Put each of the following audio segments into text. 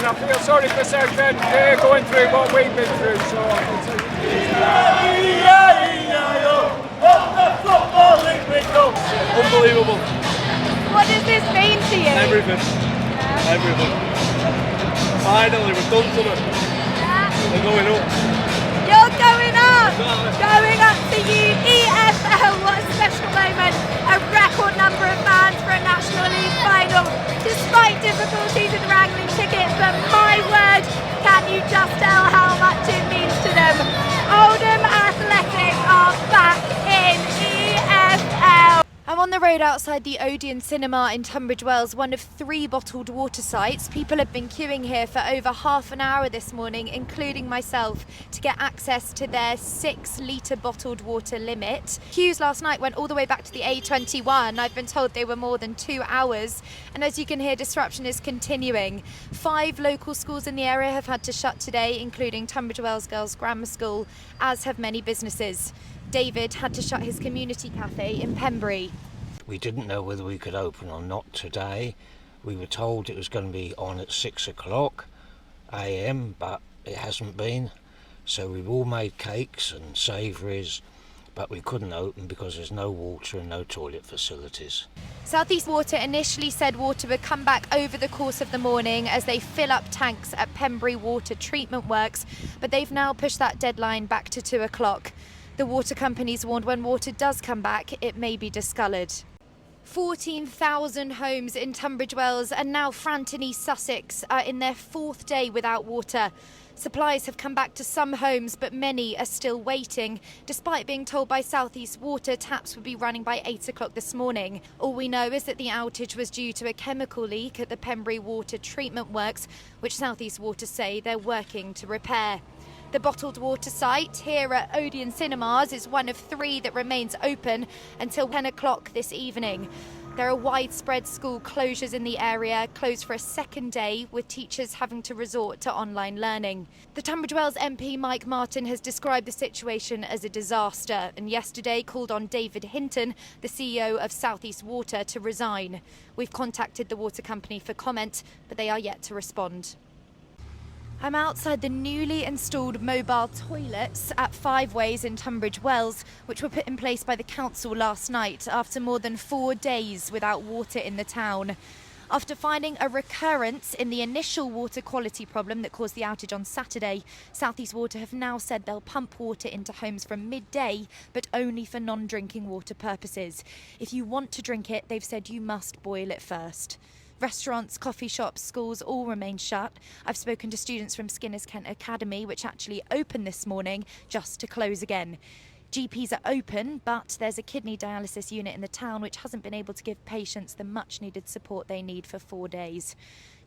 and I feel sorry for Southend. They're going through what we've been through, so unbelievable. What does this mean to you? Everything. Everything. Finally, we've done something. They're going up. You're going up! Going up to EFL. What a special moment. A record number of fans for a National League final, despite difficulties in wrangling tickets. But my word, can you just tell how much it means to them? Oldham Athletic are back in EFL. I'm on the road outside the Odeon Cinema in Tunbridge Wells, one of 3 bottled water sites. People have been queuing here for over half an hour this morning, including myself, to get access to their 6-litre bottled water limit. Queues last night went all the way back to the A21. I've been told they were more than 2 hours. And as you can hear, disruption is continuing. 5 local schools in the area have had to shut today, including Tunbridge Wells Girls Grammar School, as have many businesses. David had to shut his community cafe in Pembury. We didn't know whether we could open or not today. We were told it was going to be on at 6 o'clock AM, but it hasn't been. So we've all made cakes and savouries, but we couldn't open because there's no water and no toilet facilities. South East Water initially said water would come back over the course of the morning as they fill up tanks at Pembury Water Treatment Works, but they've now pushed that deadline back to 2 o'clock. The water companies warned when water does come back, it may be discoloured. 14,000 homes in Tunbridge Wells and now Franton East Sussex are in their 4th day without water. Supplies have come back to some homes, but many are still waiting, despite being told by South East Water taps would be running by 8 o'clock this morning. All we know is that the outage was due to a chemical leak at the Pembury Water Treatment Works, which South East Water say they're working to repair. The bottled water site here at Odeon Cinemas is one of 3 that remains open until 10 o'clock this evening. There are widespread school closures in the area, closed for a 2nd day, with teachers having to resort to online learning. The Tunbridge Wells MP Mike Martin has described the situation as a disaster and yesterday called on David Hinton, the CEO of South East Water, to resign. We've contacted the water company for comment, but they are yet to respond. I'm outside the newly installed mobile toilets at 5 Ways in Tunbridge Wells, which were put in place by the council last night after more than 4 days without water in the town. After finding a recurrence in the initial water quality problem that caused the outage on Saturday, South East Water have now said they'll pump water into homes from midday, but only for non-drinking water purposes. If you want to drink it, they've said you must boil it first. Restaurants, coffee shops, schools all remain shut. I've spoken to students from Skinner's Kent Academy, which actually opened this morning, just to close again. GPs are open, but there's a kidney dialysis unit in the town which hasn't been able to give patients the much needed support they need for 4 days.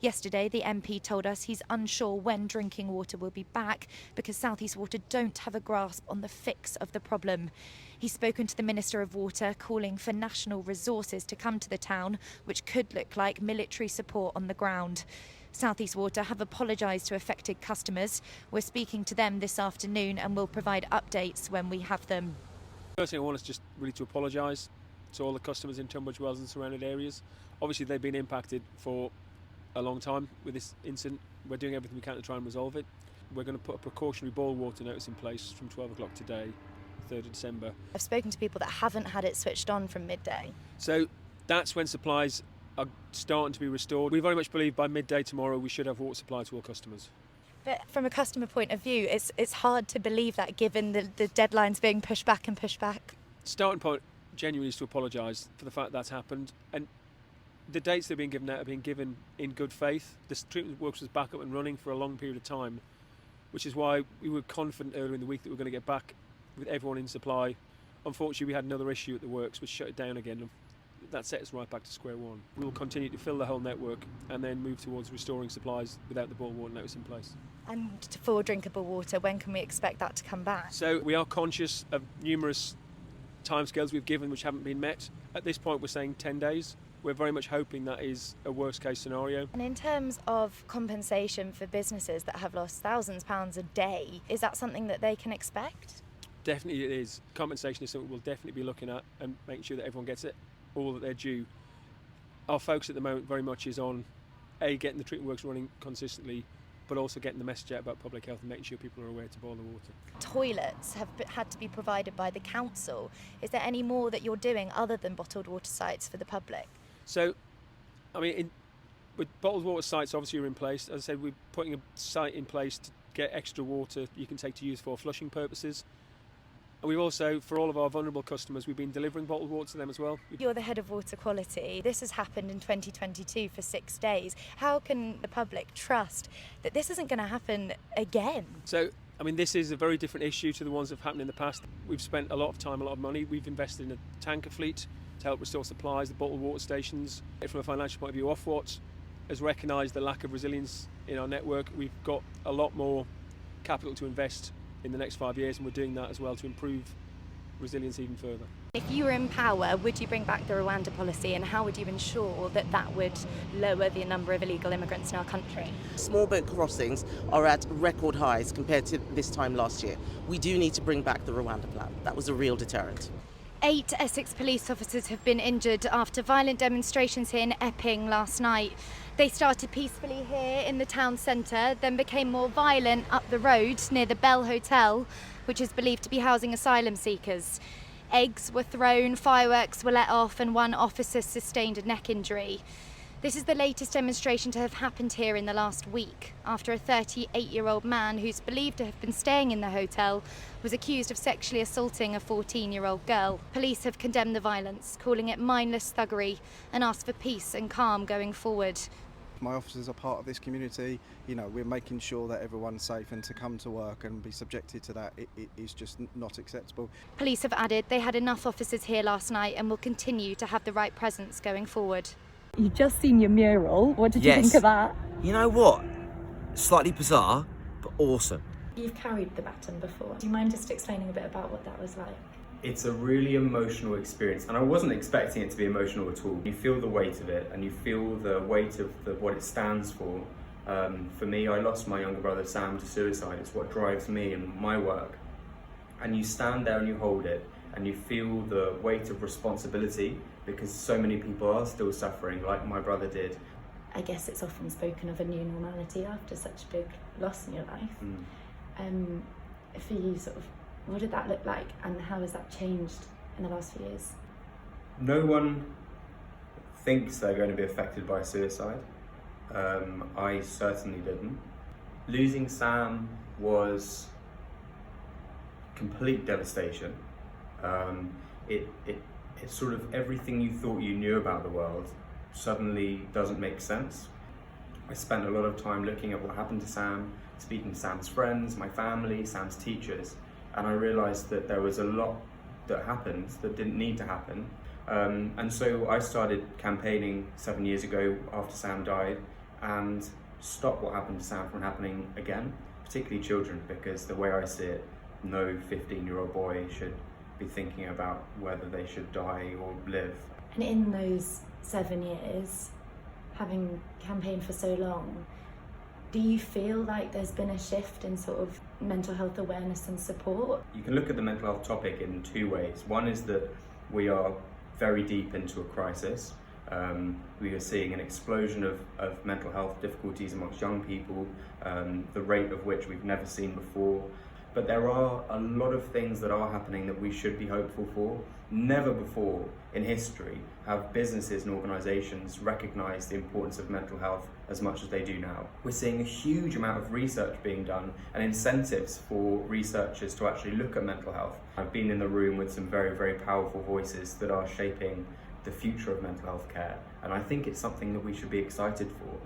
Yesterday, the MP told us he's unsure when drinking water will be back because South East Water don't have a grasp on the fix of the problem. He's spoken to the Minister of Water, calling for national resources to come to the town, which could look like military support on the ground. South East Water have apologised to affected customers. We're speaking to them this afternoon and will provide updates when we have them. First thing I want is just really to apologise to all the customers in Tunbridge Wells and surrounding areas. Obviously they've been impacted for a long time with this incident. We're doing everything we can to try and resolve it. We're going to put a precautionary boil water notice in place from 12 o'clock today, 3rd of December. I've spoken to people that haven't had it switched on from midday. So that's when supplies are starting to be restored. We very much believe by midday tomorrow we should have water supply to all customers. But from a customer point of view, it's hard to believe that given the deadlines being pushed back and pushed back. Starting point genuinely is to apologise for the fact that's happened, and the dates they've been given out have been given in good faith. This treatment works was back up and running for a long period of time, which is why we were confident earlier in the week that we were going to get back with everyone in supply. Unfortunately, we had another issue at the works which shut it down again. That set us right back to square one. We'll continue to fill the whole network and then move towards restoring supplies without the boil water notice in place. And for drinkable water, when can we expect that to come back? So we are conscious of numerous timescales we've given which haven't been met. At this point we're saying 10 days. We're very much hoping that is a worst case scenario. And in terms of compensation for businesses that have lost thousands of pounds a day, is that something that they can expect? Definitely it is. Compensation is something we'll definitely be looking at and making sure that everyone gets it all that they're due. Our focus at the moment very much is on getting the treatment works running consistently, but also getting the message out about public health and making sure people are aware to boil the water. Toilets have had to be provided by the council. Is there any more that you're doing other than bottled water sites for the public? So, I mean, with bottled water sites, obviously are in place. As I said, we're putting a site in place to get extra water you can take to use for flushing purposes. And we've also, for all of our vulnerable customers, we've been delivering bottled water to them as well. You're the head of water quality. This has happened in 2022 for 6 days. How can the public trust that this isn't going to happen again? So, I mean, this is a very different issue to the ones that have happened in the past. We've spent a lot of time, a lot of money. We've invested in a tanker fleet to help restore supplies, the bottled water stations. From a financial point of view, Ofwat has recognised the lack of resilience in our network. We've got a lot more capital to invest in the next 5 years, and we're doing that as well to improve resilience even further. If you were in power, would you bring back the Rwanda policy, and how would you ensure that that would lower the number of illegal immigrants in our country? Small boat crossings are at record highs compared to this time last year. We do need to bring back the Rwanda plan. That was a real deterrent. 8 Essex police officers have been injured after violent demonstrations here in Epping last night. They started peacefully here in the town centre, then became more violent up the road near the Bell Hotel, which is believed to be housing asylum seekers. Eggs were thrown, fireworks were let off, and one officer sustained a neck injury. This is the latest demonstration to have happened here in the last week, after a 38-year-old man who's believed to have been staying in the hotel was accused of sexually assaulting a 14-year-old girl. Police have condemned the violence, calling it mindless thuggery, and asked for peace and calm going forward. My officers are part of this community. You know, we're making sure that everyone's safe, and to come to work and be subjected to that it is just not acceptable. Police have added they had enough officers here last night and will continue to have the right presence going forward. You've just seen your mural. What did you think of that? You know what? Slightly bizarre, but awesome. You've carried the baton before. Do you mind just explaining a bit about what that was like? It's a really emotional experience, and I wasn't expecting it to be emotional at all. You feel the weight of it, and you feel the weight of what it stands for. For me, I lost my younger brother Sam to suicide. It's what drives me and my work. And you stand there and you hold it, and you feel the weight of responsibility, because so many people are still suffering like my brother did. I guess it's often spoken of a new normality after such a big loss in your life. For you, sort of, what did that look like, and how has that changed in the last few years? No one thinks they're going to be affected by suicide. I certainly didn't. Losing Sam was complete devastation. It's sort of everything you thought you knew about the world suddenly doesn't make sense. I spent a lot of time looking at what happened to Sam, speaking to Sam's friends, my family, Sam's teachers, and I realised that there was a lot that happened that didn't need to happen. And so I started campaigning 7 years ago after Sam died and stop what happened to Sam from happening again, particularly children, because the way I see it, no 15-year-old boy should be thinking about whether they should die or live. And in those 7 years, having campaigned for so long, do you feel like there's been a shift in sort of mental health awareness and support? You can look at the mental health topic in two ways. One is that we are very deep into a crisis. We are seeing an explosion of mental health difficulties amongst young people, the rate of which we've never seen before. But there are a lot of things that are happening that we should be hopeful for. Never before in history have businesses and organisations recognised the importance of mental health as much as they do now. We're seeing a huge amount of research being done and incentives for researchers to actually look at mental health. I've been in the room with some very, very powerful voices that are shaping the future of mental health care, and I think it's something that we should be excited for.